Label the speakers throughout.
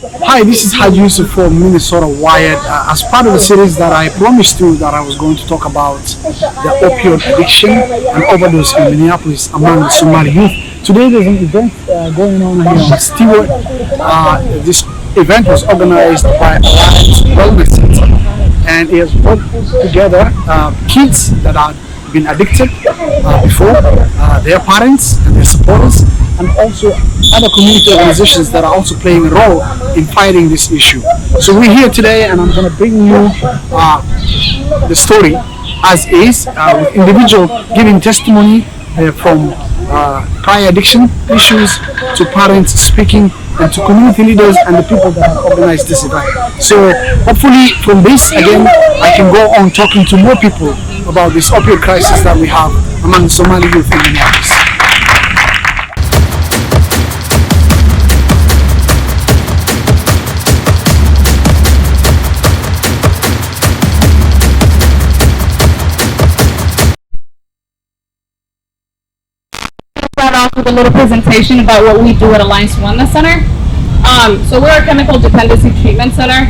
Speaker 1: Hi, this is Haji Yussuf from Minnesota Wired. As part of the series that I promised you that I was going to talk about the opioid addiction and overdose in Minneapolis among the Somali youth. Today there's an event going on here on Stewart. This event was organized by Alliance Wellness Center, and it has brought together kids that have been addicted before, their parents and their supporters, and also other community organizations that are also playing a role in fighting this issue. So we're here today, and I'm going to bring you the story as is, with individual giving testimony from prior addiction issues to parents speaking and to community leaders and the people that have organized this event. So hopefully from this again I can go on talking to more people about this opioid crisis that we have among Somali youth in Minneapolis.
Speaker 2: Start off with a little presentation about what we do at Alliance Wellness Center. So we're a chemical dependency treatment center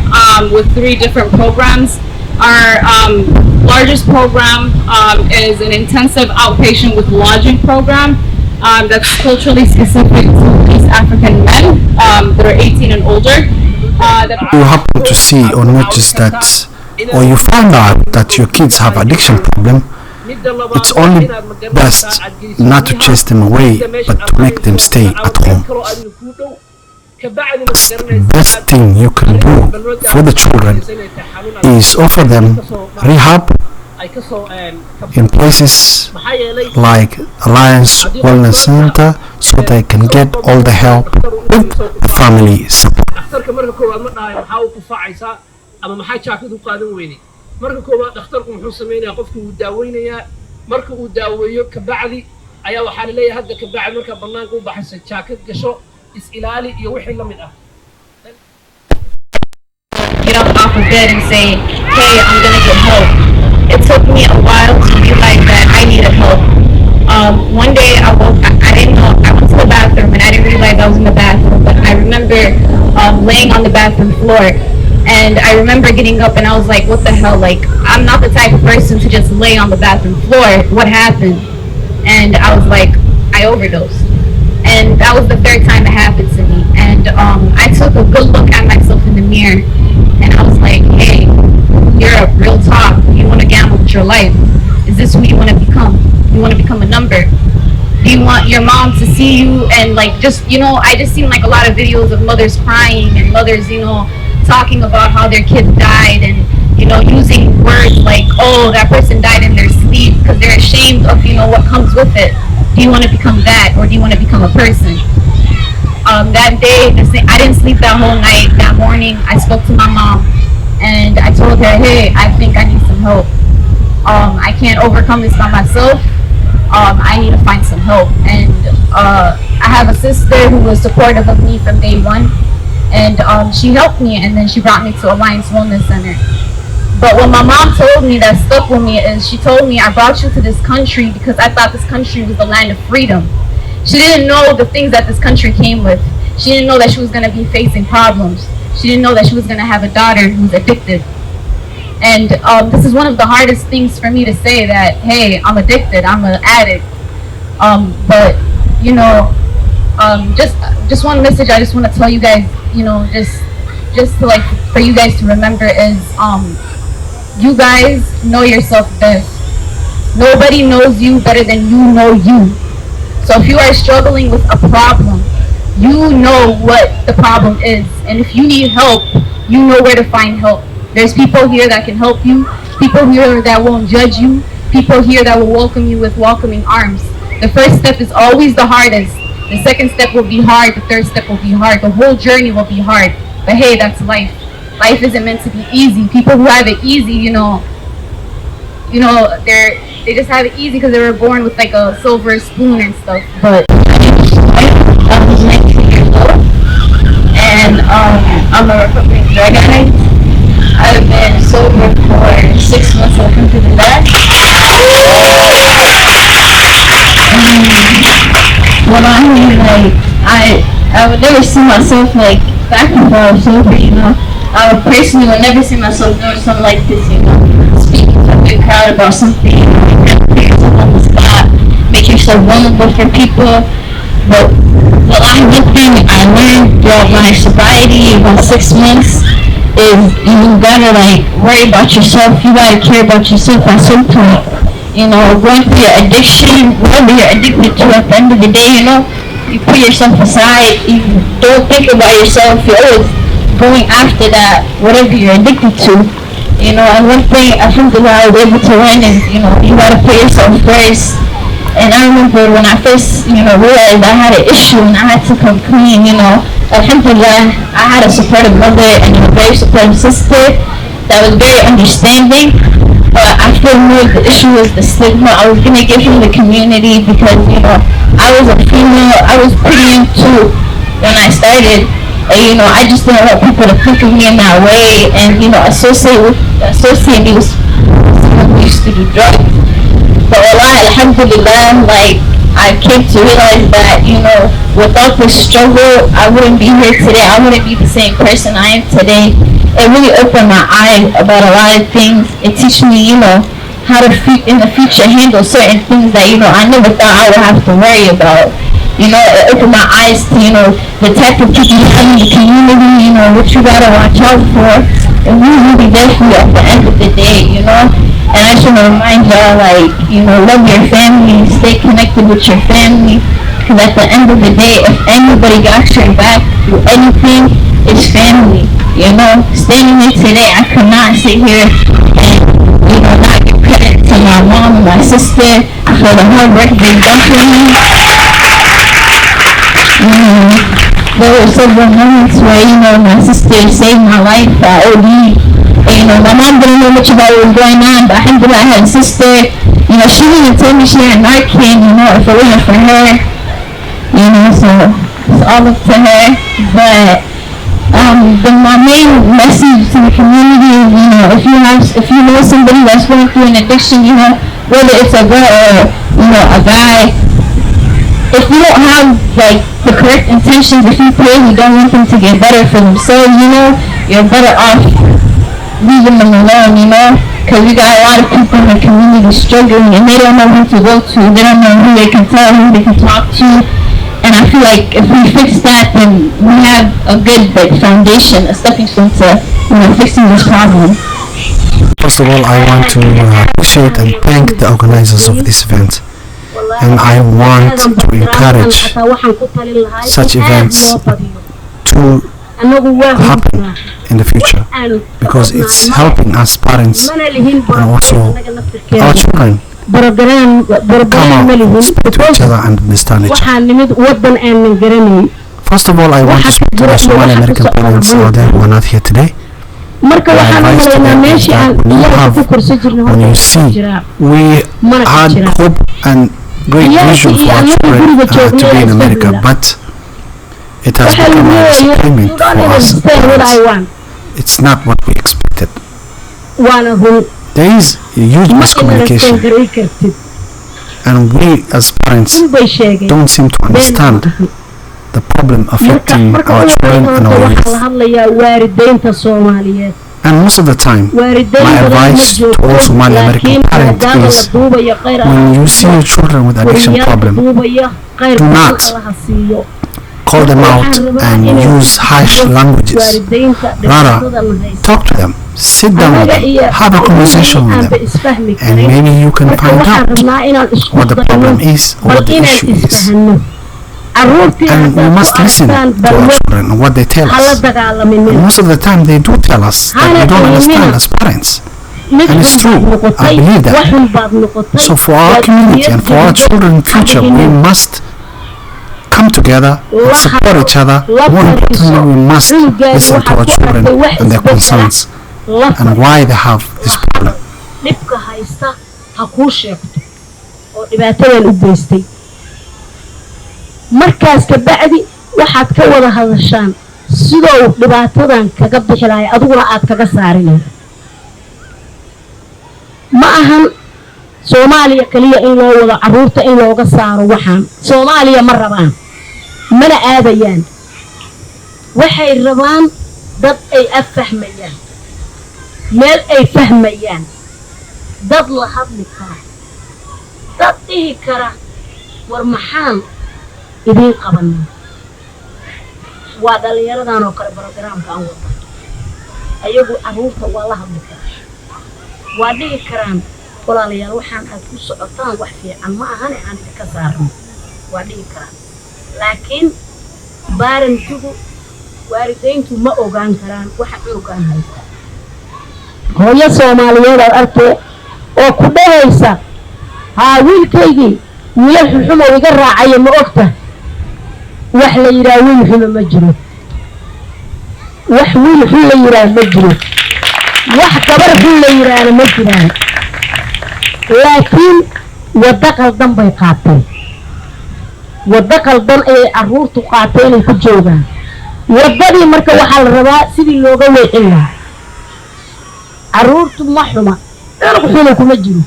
Speaker 2: with 3 different programs. Our largest program is an intensive outpatient with lodging program that's culturally specific to East African men that are 18 and older.
Speaker 3: You happen to see or notice that, or you found out that your kids have addiction problem, it's only best not to chase them away, but to make them stay at home. The best thing you can do for the children is offer them rehab in places like Alliance Wellness Center, so they can get all the help with the family support.
Speaker 4: marka koowaad dhakhtarku muxuu sameeyaa qofku uu daaweynayaa marka uu daaweeyo ka bacdi ayaa waxa la leeyahay hadda ka bacdi marka banaanka u baxaysa jaakad gasho is ilaali iyo wixii la mid ah.
Speaker 2: Get up off of bed and say, hey, I'm gonna get help. It took me a while to realize that I needed help. One day I woke, I didn't know, I went to the bathroom and I didn't realize I was in the bathroom, but I remember laying on the bathroom floor. And I remember getting up and I was like, what the hell, like, I'm not the type of person to just lay on the bathroom floor. What happened? And I was like, I overdosed. And that was the 3rd time it happened to me. And I took a good look at myself in the mirror and I was like, hey, you're a real talk. You want to gamble with your life. Is this who you want to become? You want to become a number? Do you want your mom to see you and like just, you know, I just seen like a lot of videos of mothers crying and mothers, you know, talking about how their kids died and, you know, using words like, oh, that person died in their sleep because they're ashamed of, you know, what comes with it. Do you want to become that or do you want to become a person? That day, I didn't sleep that whole night. That morning, I spoke to my mom and I told her, hey, I think I need some help. I can't overcome this by myself. I need to find some help. And I have a sister who was supportive of me from day one. And she helped me, and then she brought me to Alliance Wellness Center. But what my mom told me that stuck with me is she told me, I brought you to this country because I thought this country was the land of freedom. She didn't know the things that this country came with. She didn't know that she was going to be facing problems. She didn't know that she was going to have a daughter who's addicted. And this is one of the hardest things for me to say that, hey, I'm addicted, I'm an addict. But, you know, just one message I just want to tell you guys, you know, just to like for you guys to remember is you guys know yourself best. Nobody knows you better than you know you. So if you are struggling with a problem, you know what the problem is, and if you need help, you know where to find help. There's people here that can help you, people here that won't judge you, people here that will welcome you with welcoming arms. The first step is always the hardest. The second step will be hard. The third step will be hard. The whole journey will be hard. But hey, that's life. Life isn't meant to be easy. People who have it easy, you know, they just have it easy because they were born with like a silver spoon and stuff. But I was 19 years old, and I'm a recovering drug addict. I've been sober for 6 months. Welcome to the lab. Well, I mean, like, I would never see myself like back before I was sober, you know. I would personally would never see myself doing something like this, you know. Speaking to a big crowd about something, you know, put yourself on the spot, make yourself vulnerable for people. But one thing I learned throughout my sobriety, about 6 months, is you gotta like worry about yourself. You gotta care about yourself at some point. You know, going through your addiction, whatever you're addicted to, at the end of the day, you know, you put yourself aside. You don't think about yourself. You're always going after that, whatever you're addicted to. You know, and one thing I think that I was able to learn is, you know, you gotta put yourself first. And I remember when I first, you know, realized I had an issue and I had to come clean, you know, alhamdulillah, I had a supportive mother and a very supportive sister that was very understanding. But I feel more the issue was the stigma I was gonna give from the community because, you know, I was a female, I was pretty young too when I started. And, you know, I just didn't want people to think of me in that way and, you know, associate me with someone who used to do drugs. But alhamdulillah, like, I came to realize that, you know, without this struggle, I wouldn't be here today. I wouldn't be the same person I am today. It really opened my eyes about a lot of things. It teach me, you know, how to in the future handle certain things that, you know, I never thought I would have to worry about. You know, it opened my eyes to, you know, the type of people you have in the community, you know, what you gotta watch out for. And we will be there for you at the end of the day, you know. And I just want to remind y'all, like, you know, love your family, stay connected with your family, because at the end of the day, if anybody got your back through anything, it's family, you know. Standing here today, I could not sit here and, you know, not give credit to my mom and my sister for the hard work they've done for me. There were several moments where, you know, my sister saved my life at OD. You know, my mom didn't know much about what was going on, but alhamdulillah, I had a sister, you know, she didn't tell me she had Narcan, you know, if it wasn't for her, you know, so it's all up to her. But my main message to the community is, you know, if you know somebody that's going through an addiction, you know, whether it's a girl or, you know, a guy, if you don't have, like, the correct intentions, if you pray, you don't want them to get better for themselves, you know, you're better off leaving them alone, you know, because we got a lot of people in the community struggling and they don't know who to go to, they don't know who they can tell, who they can talk to, and I feel like if we fix that, then we have a good, like, foundation, a stepping stone to, you know, fixing this problem.
Speaker 3: First of all, I want to appreciate and thank the organizers of this event, and I want to encourage such events to happen in the future because it's helping us parents and also our children come out, speak to each other and understand each other. First of all, I want to speak to the Somali American parents out there who are not here today. My advice to them is that when you see, we had hope and great vision for our children to be in America, but it has become a disappointment for us parents. It's not what we expected. There is a huge miscommunication, and we as parents don't seem to understand the problem affecting our children and our youth. And most of the time, my advice to all Somali American parents is when you see your children with addiction problem, do not call them out and use harsh languages. Rather, talk to them, sit down with them, have a conversation with them, and maybe you can find out what the problem is or what the issue is. And we must listen to our children and what they tell us. And most of the time they do tell us that we don't understand as parents. And it's true, I believe that. So for our community and for our children's future, we must come together, support each other. More importantly, we must listen to our children and their concerns and why they have this problem.
Speaker 5: markaas ka bacdi waxaad ka wada hadashaan sidoo dhibaatadan kaga bixilay adiguna aad kaga saarinay ma ahan Soomaaliya kaliya in loo wada caruurta in looga saaro waxaan Soomaaliya ma rabaan mana aadayaan waxay rabaan dad ay afahmayaan meel ay fahmayaan dad la hadli kara dad dhihi kara war maxaan idiin qabanaa waa dhalinyaradan oo kale barogaraamka aan wada ayagu carruurta waa la hadli karaa waa dhihi karaan walaalayaal waxaan aad ku socotaan wax fiican ma ahane aan idinka saarno waa dhihi karaan laakiin baarantigu waalidayntu ma ogaan karaan waxa ay ogaan haysta hooyo Soomaaliyeed oo arkay oo ku dhahaysa haa wiilkaygii wiil xumo iga raacay ma ogta wax la yiraahdo wiil xumo ma jiro wax wiil xumo la yiraahdo ma jiro wax gabar xumo la yiraahdo ma jiraan laakiin wada qaldan bay qaateen wada qaldan ay carruurtu qaateen ay ku joogaan wadadii marka waxa la rabaa sidii looga weecin lahaa carruurtu ma xuma xumo kuma jiro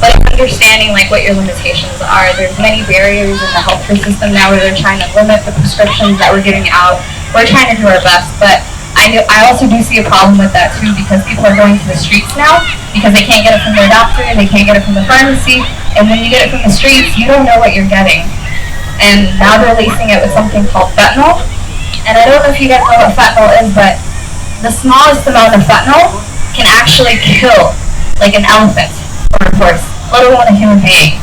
Speaker 2: But understanding like what your limitations are. There's many barriers in the healthcare system now where they're trying to limit the prescriptions that we're giving out. We're trying to do our best, but I also do see a problem with that too because people are going to the streets now because they can't get it from their doctor, they can't get it from the pharmacy, and when you get it from the streets, you don't know what you're getting. And now they're lacing it with something called fentanyl. And I don't know if you guys know what fentanyl is, but the smallest amount of fentanyl can actually kill like an elephant or a horse, let alone a human being.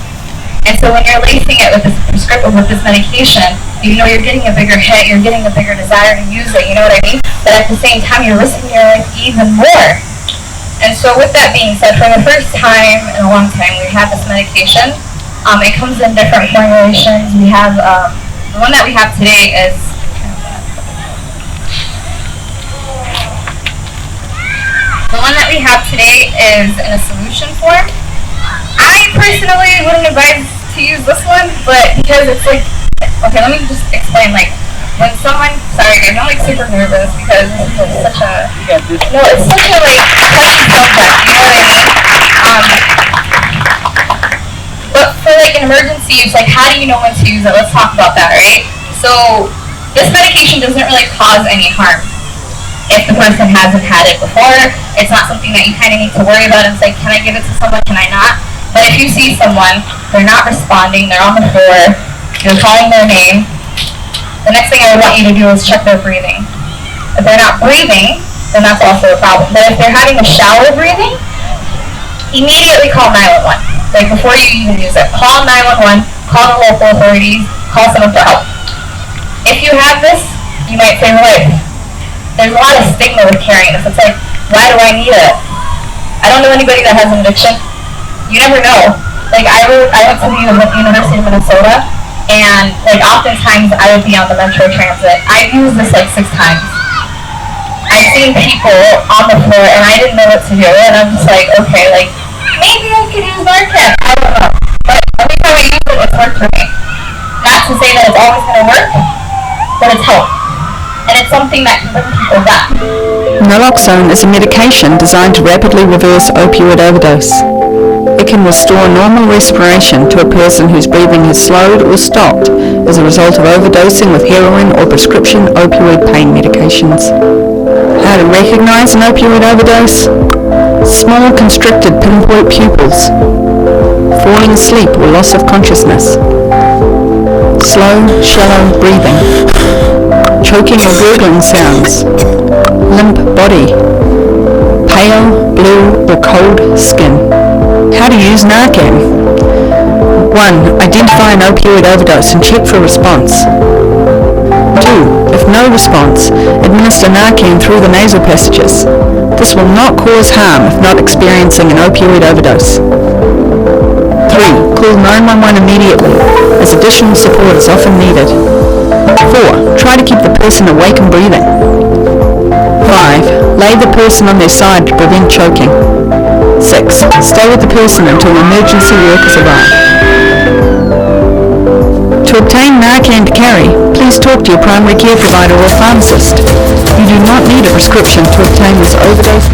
Speaker 2: And so when you're lacing it with this prescription, with this medication, you know you're getting a bigger hit, you're getting a bigger desire to use it, you know what I mean? But at the same time, you're risking your life even more. And so with that being said, for the first time in a long time, we have this medication. It comes in different formulations. We have, the one that we have today is, in a solution form. I personally wouldn't advise to use this one, but because it's like, okay, let me just explain, like, when someone, sorry guys, I'm like super nervous because this is like such a, no, it's such a like, touchy subject, you know what I mean? But for like an emergency use, like how do you know when to use it? Let's talk about that, right? So, this medication doesn't really cause any harm. If the person hasn't had it before, it's not something that you kind of need to worry about and say, can I give it to someone, can I not? But if you see someone, they're not responding, they're on the floor, you're calling their name, the next thing I would want you to do is check their breathing. If they're not breathing, then that's also a problem. But if they're having a shallow breathing, immediately call 911. Like before you even use it. Call 911, call the local authorities, call someone for help. If you have this, you might save a life. There's a lot of stigma with carrying this. It's like, why do I need it? I don't know anybody that has an addiction. You never know. Like I went to the University of Minnesota, and like oftentimes I would be on the Metro Transit. I've used this like 6 times. I've seen people on the floor, and I didn't know what to do, and I'm just like, okay, like maybe I could use Narcan. I don't know. But every time I use it, it's worked for me. Not to say that it's always going to work, but it's helped. And it's something that can bring people back.
Speaker 6: Naloxone is a medication designed to rapidly reverse opioid overdose. It can restore normal respiration to a person whose breathing has slowed or stopped as a result of overdosing with heroin or prescription opioid pain medications. How to recognize an opioid overdose? Small constricted pinpoint pupils, falling asleep or loss of consciousness, slow, shallow breathing, choking or gurgling sounds, limp body, pale, blue or cold skin. How to use Narcan? 1. Identify an opioid overdose and check for response. 2. If no response, administer Narcan through the nasal passages. This will not cause harm if not experiencing an opioid overdose. 3. Call 911 immediately, as additional support is often needed. 4. Try to keep the person awake and breathing. 5. Lay the person on their side to prevent choking. 6. Stay with the person until emergency workers arrive. To obtain Narcan to carry, please talk to your primary care provider or pharmacist. You do not need a prescription to obtain this overdose